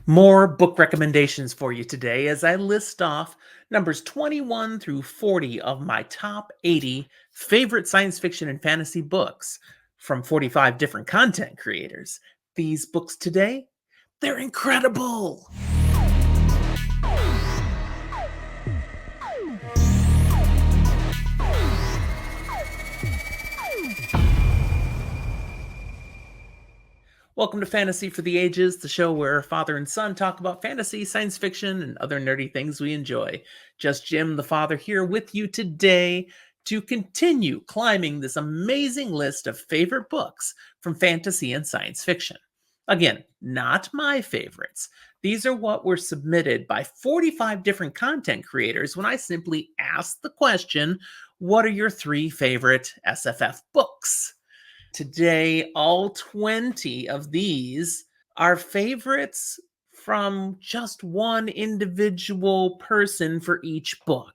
More book recommendations for you today as I list off numbers 21 through 40 of my top 80 favorite science fiction and fantasy books from 45 different content creators. These books today, they're incredible. Welcome to Fantasy for the Ages, the show where father and son talk about fantasy, science fiction, and other nerdy things we enjoy. Just Jim, the father, here with you today to continue climbing this amazing list of favorite books from fantasy and science fiction. Again, not my favorites. These are what were submitted by 45 different content creators when I simply asked the question, what are your three favorite SFF books? Today, all 20 of these are favorites from just one individual person for each book.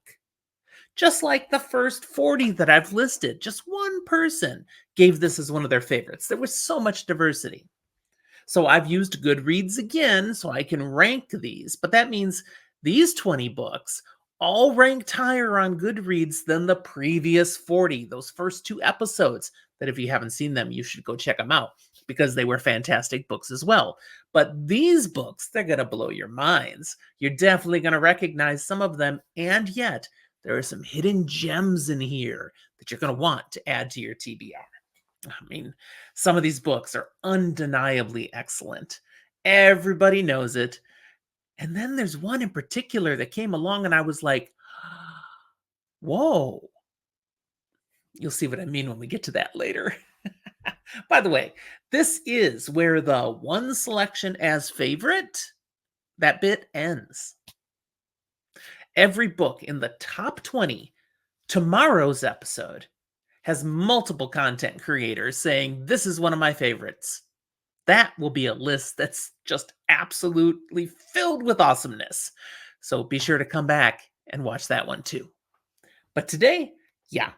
Just like the first 40 that I've listed, just one person gave this as one of their favorites. There was so much diversity. So I've used Goodreads again so I can rank these, but that means these 20 books all ranked higher on Goodreads than the previous 40, those first two episodes. That if you haven't seen them, you should go check them out because they were fantastic books as well. But these books, they're going to blow your minds. You're definitely going to recognize some of them, and yet there are some hidden gems in here that you're going to want to add to your TBR. I mean, some of these books are undeniably excellent. Everybody knows it. And then there's one in particular that came along and I was like, whoa. You'll see what I mean when we get to that later. By the way, this is where the one selection as favorite, that bit ends. Every book in the top 20, tomorrow's episode, has multiple content creators saying, this is one of my favorites. That will be a list that's just absolutely filled with awesomeness. So be sure to come back and watch that one too. But today, yeah,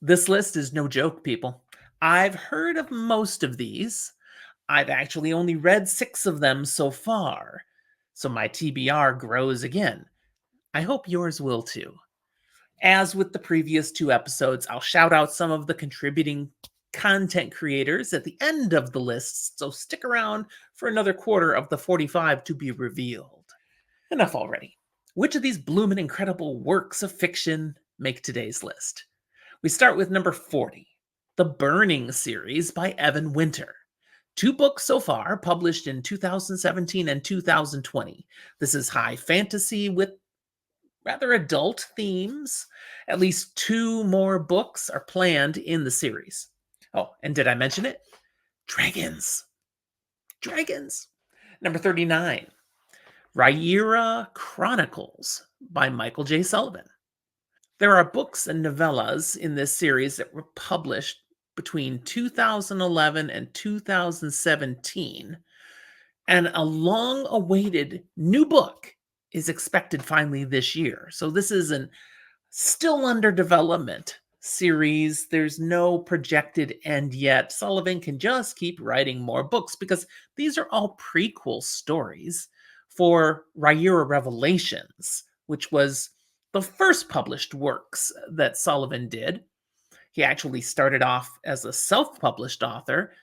this list is no joke, people. I've heard of most of these. I've actually only read 6 of them so far. So my TBR grows again. I hope yours will too. As with the previous 2 episodes, I'll shout out some of the contributing content creators at the end of the list, so stick around for another quarter of the 45 to be revealed. Enough already. Which of these bloomin' incredible works of fiction make today's list? We start with number 40, The Burning series by Evan Winter. 2 books so far, published in 2017 and 2020. This is high fantasy with rather adult themes. At least 2 more books are planned in the series. Oh, and did I mention it? Dragons. Dragons. Number 39, Rhaenyra Chronicles by Michael J. Sullivan. There are books and novellas in this series that were published between 2011 and 2017, and a long-awaited new book is expected finally this year. So this is an still under development series. There's no projected end yet. Sullivan can just keep writing more books because these are all prequel stories for Rhaenyra Revelations, which was the first published works that Sullivan did. He actually started off as a self-published author,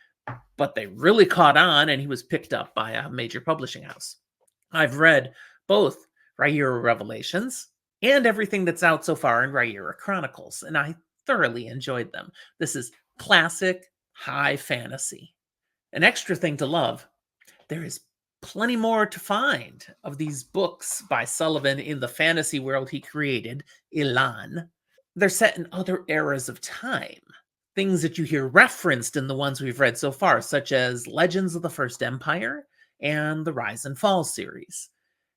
but they really caught on and he was picked up by a major publishing house. I've read both Rhaenyra Revelations and everything that's out so far in Rhaenyra Chronicles, and I thoroughly enjoyed them. This is classic high fantasy. An extra thing to love, there is plenty more to find of these books by Sullivan in the fantasy world he created, Elan. They're set in other eras of time. Things that you hear referenced in the ones we've read so far, such as Legends of the First Empire and the Rise and Fall series.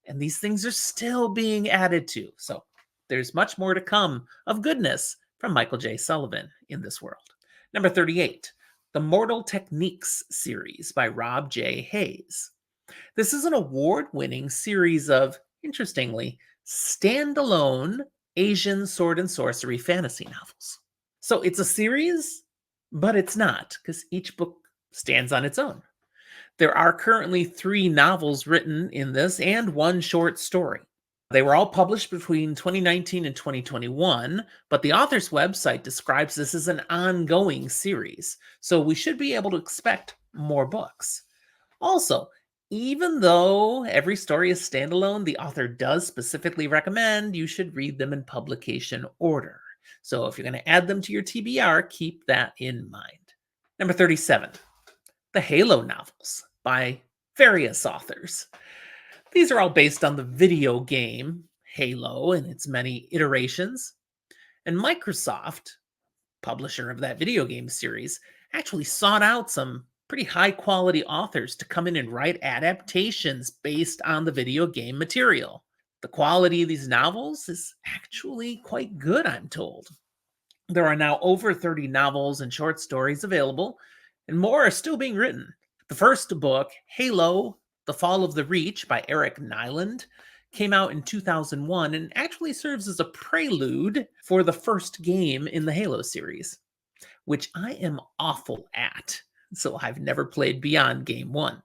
And these things are still being added to. So there's much more to come of goodness from Michael J. Sullivan in this world. Number 38, the Mortal Techniques series by Rob J. Hayes. This is an award-winning series of, interestingly, standalone Asian sword and sorcery fantasy novels. So it's a series, but it's not, because each book stands on its own. There are currently 3 novels written in this and 1 short story. They were all published between 2019 and 2021, but the author's website describes this as an ongoing series, so we should be able to expect more books. Also, even though every story is standalone, the author does specifically recommend you should read them in publication order. So if you're going to add them to your TBR, keep that in mind. Number 37, the Halo novels by various authors. These are all based on the video game Halo and its many iterations. And Microsoft, publisher of that video game series, actually sought out some pretty high quality authors to come in and write adaptations based on the video game material. The quality of these novels is actually quite good, I'm told. There are now over 30 novels and short stories available, and more are still being written. The first book, Halo: The Fall of the Reach by Eric Nyland, came out in 2001 and actually serves as a prelude for the first game in the Halo series, which I am awful at. So I've never played beyond game 1.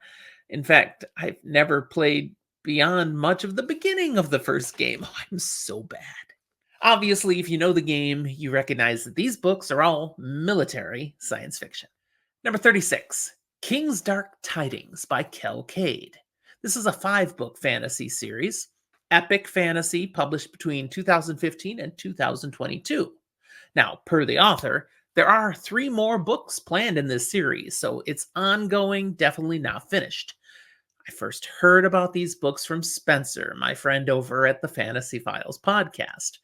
In fact, I've never played beyond much of the beginning of the first game. Oh, I'm so bad. Obviously, if you know the game, you recognize that these books are all military science fiction. Number 36, King's Dark Tidings by Kel Cade. This is a 5-book fantasy series, epic fantasy published between 2015 and 2022. Now, per the author, there are 3 more books planned in this series, so it's ongoing, definitely not finished. I first heard about these books from Spencer, my friend over at the Fantasy Files podcast.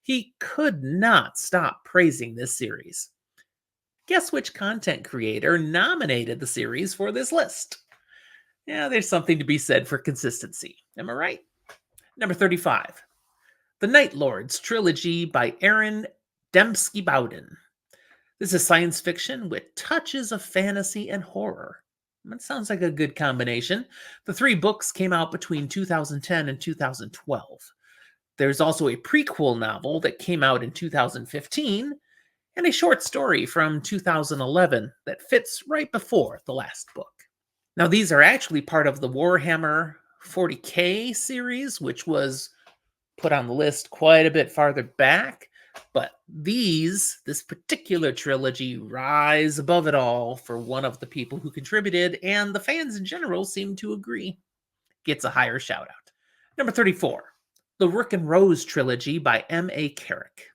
He could not stop praising this series. Guess which content creator nominated the series for this list? Yeah, there's something to be said for consistency. Am I right? Number 35, The Night Lords trilogy by Aaron Dembski Bowden. This is science fiction with touches of fantasy and horror. That sounds like a good combination. The 3 books came out between 2010 and 2012. There's also a prequel novel that came out in 2015 and a short story from 2011 that fits right before the last book. Now, these are actually part of the Warhammer 40K series, which was put on the list quite a bit farther back. But this particular trilogy, rise above it all for one of the people who contributed, and the fans in general seem to agree. Gets a higher shout out. Number 34, The Rook and Rose trilogy by M.A. Carrick.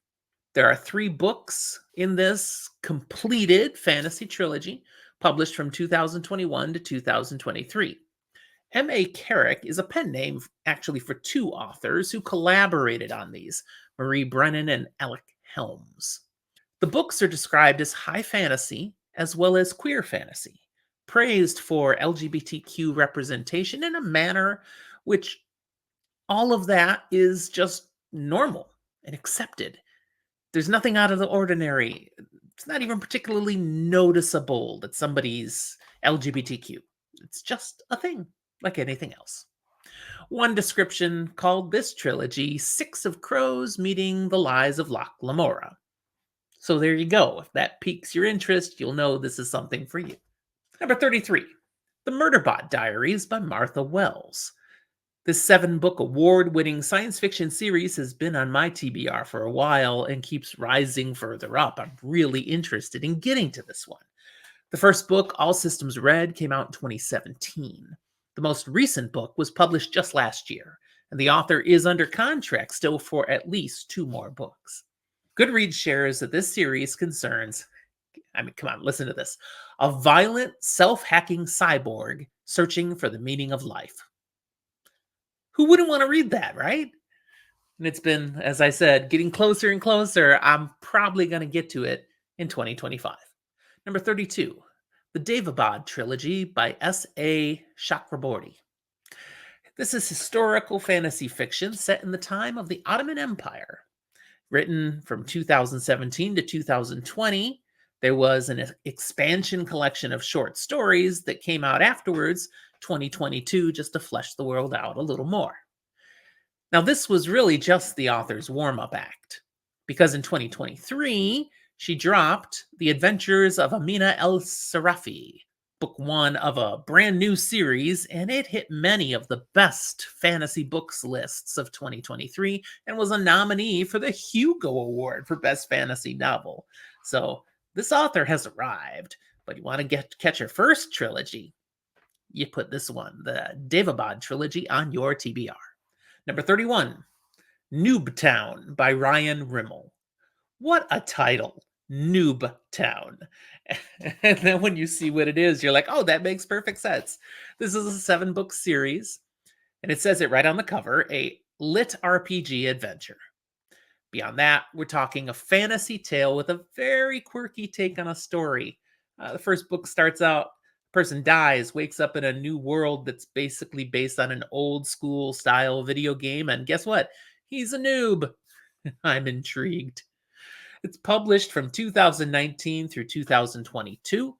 There are 3 books in this completed fantasy trilogy, published from 2021 to 2023. M.A. Carrick is a pen name actually for 2 authors who collaborated on these, Marie Brennan and Alec Helms. The books are described as high fantasy as well as queer fantasy, praised for LGBTQ representation in a manner which all of that is just normal and accepted. There's nothing out of the ordinary. It's not even particularly noticeable that somebody's LGBTQ. It's just a thing, like anything else. One description called this trilogy Six of Crows Meeting the Lies of Loch Lamora. So there you go. If that piques your interest, you'll know this is something for you. Number 33, The Murderbot Diaries by Martha Wells. This 7-book award-winning science fiction series has been on my TBR for a while and keeps rising further up. I'm really interested in getting to this one. The first book, All Systems Red, came out in 2017. The most recent book was published just last year, and the author is under contract still for at least 2 more books. Goodreads shares that this series concerns, come on, listen to this, a violent, self-hacking cyborg searching for the meaning of life. Who wouldn't want to read that, right? And it's been, as I said, getting closer and closer. I'm probably going to get to it in 2025. Number 32, The Daevabad Trilogy by S.A. Chakraborty. This is historical fantasy fiction set in the time of the Ottoman Empire. Written from 2017 to 2020, there was an expansion collection of short stories that came out afterwards, 2022, just to flesh the world out a little more. Now, this was really just the author's warm-up act, because in 2023, she dropped The Adventures of Amina El-Sarafi. book one of a brand new series, and it hit many of the best fantasy books lists of 2023 and was a nominee for the Hugo Award for Best Fantasy Novel. So this author has arrived, but you want to catch her first trilogy, you put this one, the Devabad trilogy, on your TBR. Number 31, Noob Town by Ryan Rimmel. What a title, Noob Town. And then when you see what it is, you're like, oh, that makes perfect sense. This is a 7-book series, and it says it right on the cover, a lit RPG adventure. Beyond that, we're talking a fantasy tale with a very quirky take on a story. The first book starts out, person dies, wakes up in a new world that's basically based on an old school style video game, and guess what? He's a noob. I'm intrigued. It's published from 2019 through 2022.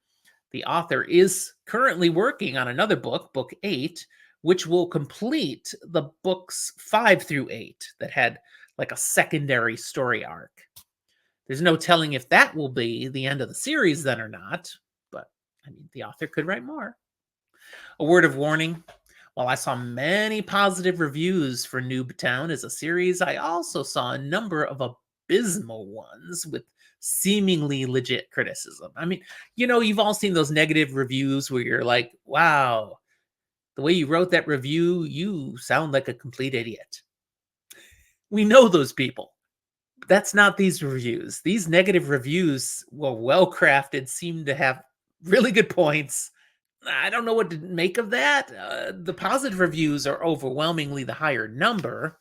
The author is currently working on another book, book 8, which will complete the books 5 through 8 that had like a secondary story arc. There's no telling if that will be the end of the series then or not, but I mean, the author could write more. A word of warning, while I saw many positive reviews for Noobtown as a series, I also saw a number of abysmal ones with seemingly legit criticism. I mean, you've all seen those negative reviews where you're like, wow, the way you wrote that review, you sound like a complete idiot. We know those people. That's not these reviews. These negative reviews were well crafted, seem to have really good points. I don't know what to make of that. The positive reviews are overwhelmingly the higher number,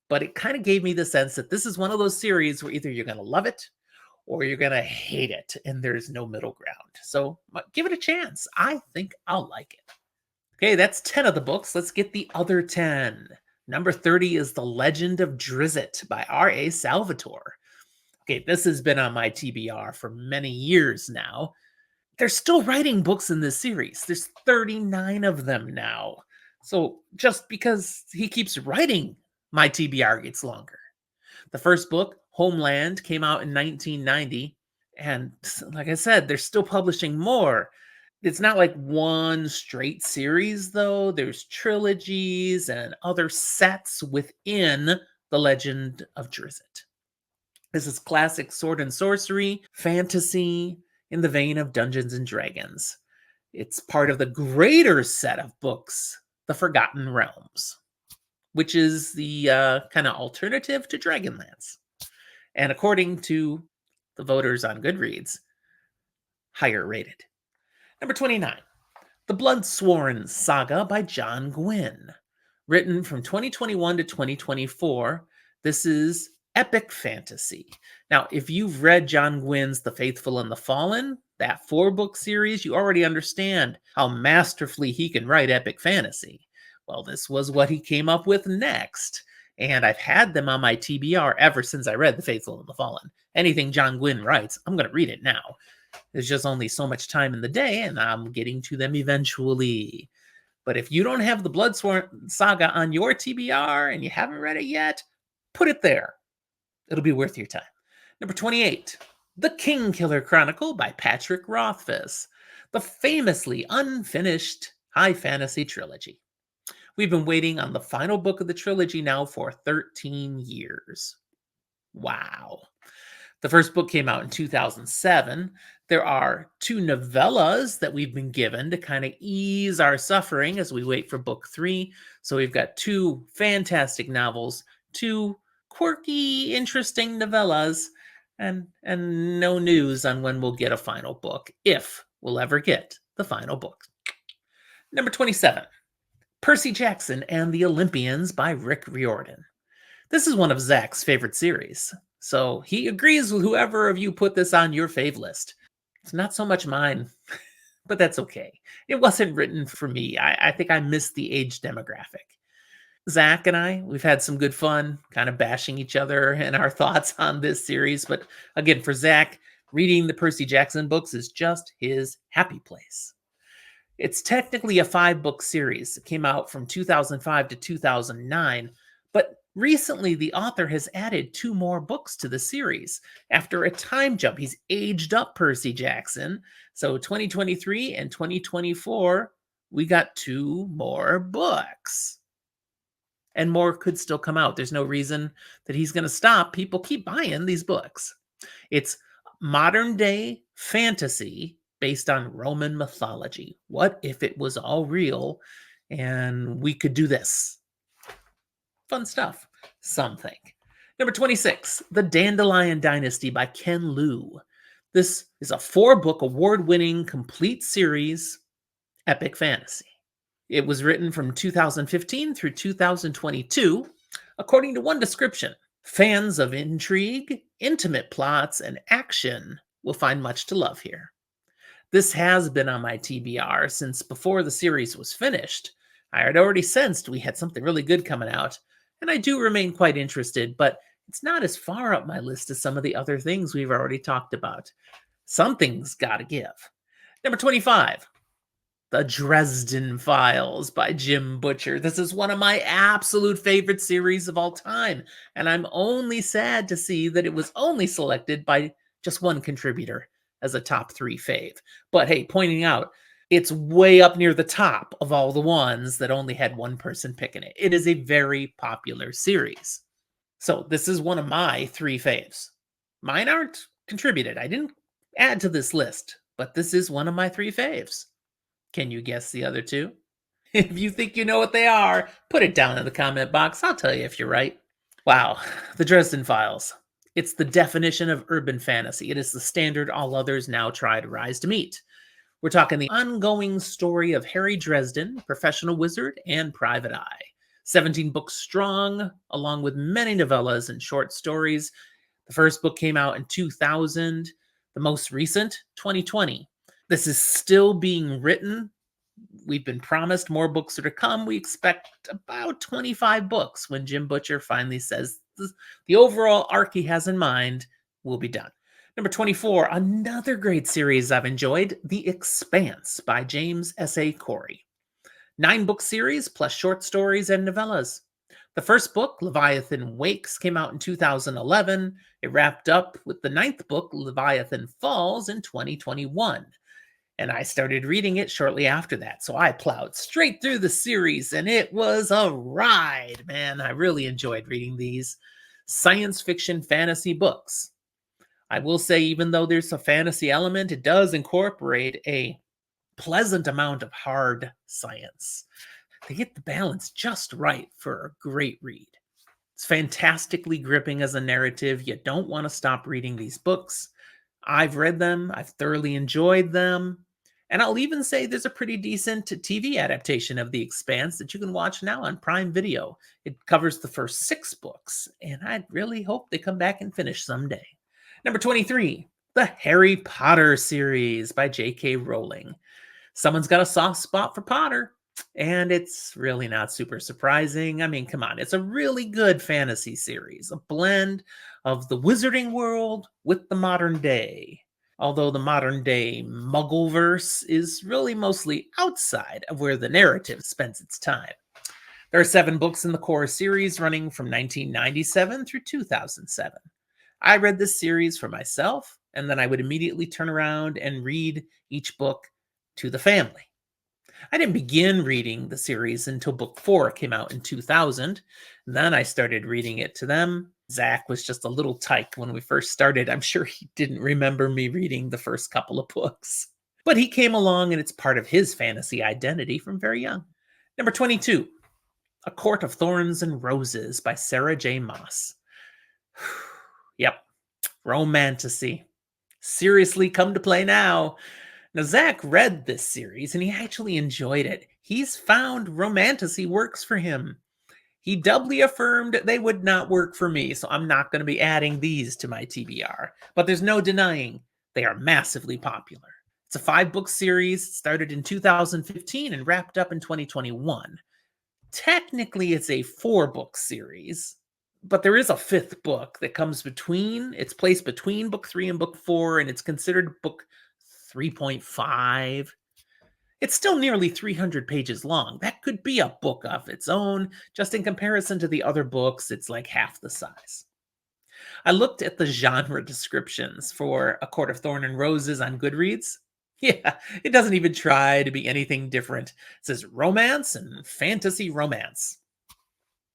but it kind of gave me the sense that this is one of those series where either you're going to love it or you're going to hate it, and there's no middle ground. So give it a chance. I think I'll like it. Okay, that's 10 of the books. Let's get the other 10. Number 30 is The Legend of Drizzt by R.A. Salvatore. Okay, this has been on my TBR for many years now. They're still writing books in this series. There's 39 of them now. So just because he keeps writing, my TBR gets longer. The first book, Homeland, came out in 1990. And like I said, they're still publishing more. It's not like one straight series, though. There's trilogies and other sets within The Legend of Drizzt. This is classic sword and sorcery, fantasy, in the vein of Dungeons and Dragons. It's part of the greater set of books, The Forgotten Realms, which is the kind of alternative to Dragonlance. And according to the voters on Goodreads, higher rated. Number 29, The Bloodsworn Saga by John Gwynne. Written from 2021 to 2024, this is epic fantasy. Now, if you've read John Gwynne's The Faithful and the Fallen, that 4-book series, you already understand how masterfully he can write epic fantasy. Well, this was what he came up with next. And I've had them on my TBR ever since I read The Faithful and the Fallen. Anything John Gwynne writes, I'm going to read it now. There's just only so much time in the day, and I'm getting to them eventually. But if you don't have the Bloodsworn Saga on your TBR and you haven't read it yet, put it there. It'll be worth your time. Number 28, The Kingkiller Chronicle by Patrick Rothfuss, the famously unfinished high fantasy trilogy. We've been waiting on the final book of the trilogy now for 13 years. Wow. The first book came out in 2007. There are 2 novellas that we've been given to kind of ease our suffering as we wait for book 3. So we've got 2 fantastic novels, 2 quirky, interesting novellas, and no news on when we'll get a final book, if we'll ever get the final book. Number 27, Percy Jackson and the Olympians by Rick Riordan. This is one of Zach's favorite series, so he agrees with whoever of you put this on your fave list. It's not so much mine, but that's okay. It wasn't written for me. I think I missed the age demographic. Zach and I, we've had some good fun kind of bashing each other and our thoughts on this series. But again, for Zach, reading the Percy Jackson books is just his happy place. It's technically a 5-book series. It came out from 2005 to 2009, but Recently, the author has added two more books to the series. After a time jump, he's aged up Percy Jackson. So 2023 and 2024, we got two more books. And more could still come out. There's no reason that he's going to stop. People keep buying these books. It's modern day fantasy based on Roman mythology. What if it was all real and we could do this? Fun stuff, some think. Number 26, The Dandelion Dynasty by Ken Liu. This is a four-book, award-winning, complete series, epic fantasy. It was written from 2015 through 2022. According to one description, fans of intrigue, intimate plots, and action will find much to love here. This has been on my TBR since before the series was finished. I had already sensed we had something really good coming out, and I do remain quite interested, but it's not as far up my list as some of the other things we've already talked about. Something's got to give. Number 25, The Dresden Files by Jim Butcher. This is one of my absolute favorite series of all time, and I'm only sad to see that it was only selected by just one contributor as a top 3 fave. But hey, pointing out, it's way up near the top of all the ones that only had one person picking it. It is a very popular series. So this is one of my 3 faves. Mine aren't contributed. I didn't add to this list, but this is one of my 3 faves. Can you guess the other 2? If you think you know what they are, put it down in the comment box. I'll tell you if you're right. Wow, The Dresden Files. It's the definition of urban fantasy. It is the standard all others now try to rise to meet. We're talking the ongoing story of Harry Dresden, professional wizard and private eye. 17 books strong, along with many novellas and short stories. The first book came out in 2000, the most recent, 2020. This is still being written. We've been promised more books are to come. We expect about 25 books when Jim Butcher finally says the overall arc he has in mind will be done. Number 24, another great series I've enjoyed, The Expanse by James S.A. Corey. 9-book series plus short stories and novellas. The first book, Leviathan Wakes, came out in 2011. It wrapped up with the 9th book, Leviathan Falls, in 2021. And I started reading it shortly after that. So I plowed straight through the series, and it was a ride, man. I really enjoyed reading these science fiction fantasy books. I will say, even though there's a fantasy element, it does incorporate a pleasant amount of hard science. They get the balance just right for a great read. It's fantastically gripping as a narrative. You don't want to stop reading these books. I've read them. I've thoroughly enjoyed them. And I'll even say there's a pretty decent TV adaptation of The Expanse that you can watch now on Prime Video. It covers the first 6 books, and I really hope they come back and finish someday. Number 23, the Harry Potter series by J.K. Rowling. Someone's got a soft spot for Potter, and it's really not super surprising. I mean, come on, it's a really good fantasy series, a blend of the wizarding world with the modern day. Although the modern day Muggleverse is really mostly outside of where the narrative spends its time. There are 7 books in the core series running from 1997 through 2007. I read this series for myself, and then I would immediately turn around and read each book to the family. I didn't begin reading the series until book 4 came out in 2000. Then I started reading it to them. Zach was just a little tyke when we first started. I'm sure he didn't remember me reading the first couple of books. But he came along, and it's part of his fantasy identity from very young. Number 22, A Court of Thorns and Roses by Sarah J. Maas. Yep, romantasy. Seriously come to play now. Now, Zach read this series, and he actually enjoyed it. He's found romantasy works for him. He doubly affirmed they would not work for me, so I'm not going to be adding these to my TBR. But there's no denying they are massively popular. It's a 5-book series, started in 2015 and wrapped up in 2021. Technically, it's a 4-book series, but there is a 5th book that comes between, it's placed between book 3 and book 4, and it's considered book 3.5. It's still nearly 300 pages long. That could be a book of its own. Just in comparison to the other books, it's like half the size. I looked at the genre descriptions for A Court of Thorn and Roses on Goodreads. Yeah, it doesn't even try to be anything different. It says romance and fantasy romance.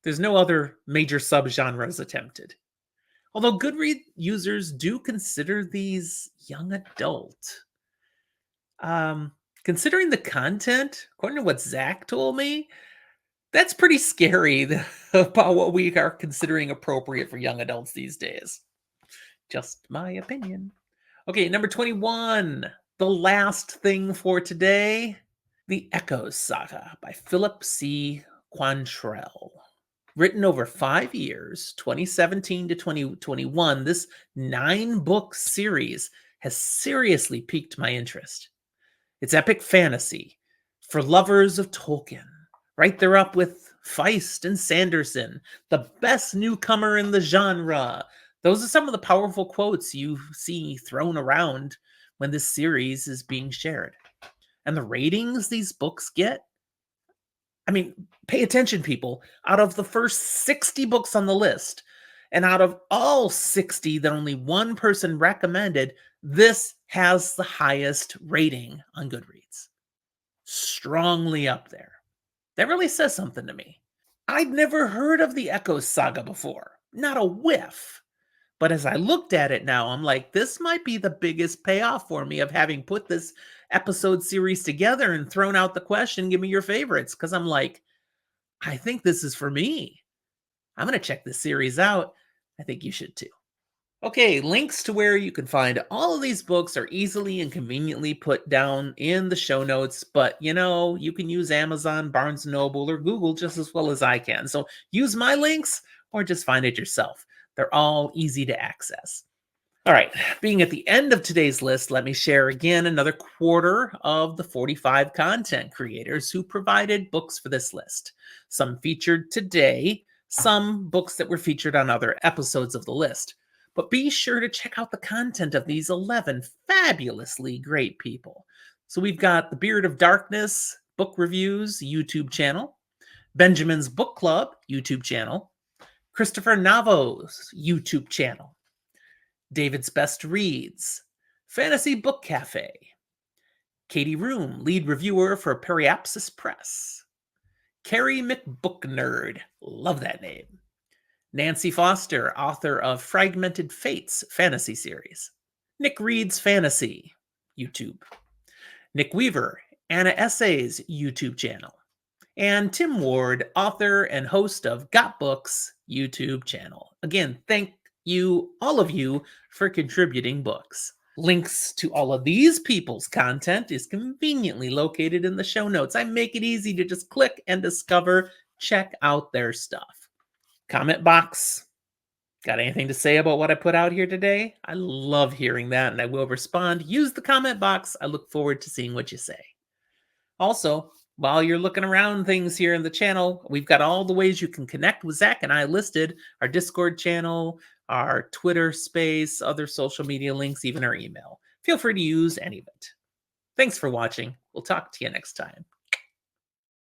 There's no other major subgenres attempted. Although Goodreads users do consider these young adult. Um, Considering the content, according to what Zach told me, that's pretty scary about what we are considering appropriate for young adults these days. Just my opinion. Okay, number 21. The last thing for today, The Echoes Saga by Philip C. Quantrell. Written over 5 years, 2017 to 2021, this 9-book series has seriously piqued my interest. It's epic fantasy for lovers of Tolkien. Right there up with Feist and Sanderson, the best newcomer in the genre. Those are some of the powerful quotes you see thrown around when this series is being shared. And the ratings these books get, I mean, pay attention, people. Out of the first 60 books on the list, and out of all 60 that only one person recommended, this has the highest rating on Goodreads. Strongly up there. That really says something to me. I'd never heard of the Echoes Saga before. Not a whiff. But as I looked at it now, I'm like, this might be the biggest payoff for me of having put this episode series together and thrown out the question, give me your favorites. Because I'm like, I think this is for me. I'm going to check this series out. I think you should too. Okay, links to where you can find all of these books are easily and conveniently put down in the show notes, but you can use Amazon, Barnes& Noble, or Google just as well as I can. So use my links or just find it yourself. They're all easy to access. All right, being at the end of today's list, let me share again another quarter of the 45 content creators who provided books for this list. Some featured today, some books that were featured on other episodes of the list. But be sure to check out the content of these 11 fabulously great people. So we've got the Beard of Darkness Book Reviews YouTube channel, Benjamin's Book Club YouTube channel, Christopher Navo's YouTube channel, David's Best Reads, Fantasy Book Cafe, Katie Room, lead reviewer for Periapsis Press, Carrie McBooknerd, love that name, Nancy Foster, author of Fragmented Fates fantasy series, Nick Reads Fantasy, YouTube, Nick Weaver, Anna Essays YouTube channel, and Tim Ward, author and host of Got Books YouTube channel. Again, thank you, all of you, for contributing books. Links to all of these people's content is conveniently located in the show notes. I make it easy to just click and discover, check out their stuff. Comment box. Got anything to say about what I put out here today? I love hearing that, and I will respond. Use the comment box. I look forward to seeing what you say. Also, while you're looking around things here in the channel, we've got all the ways you can connect with Zach and I listed: our Discord channel, our Twitter space, other social media links, even our email. Feel free to use any of it. Thanks for watching. We'll talk to you next time.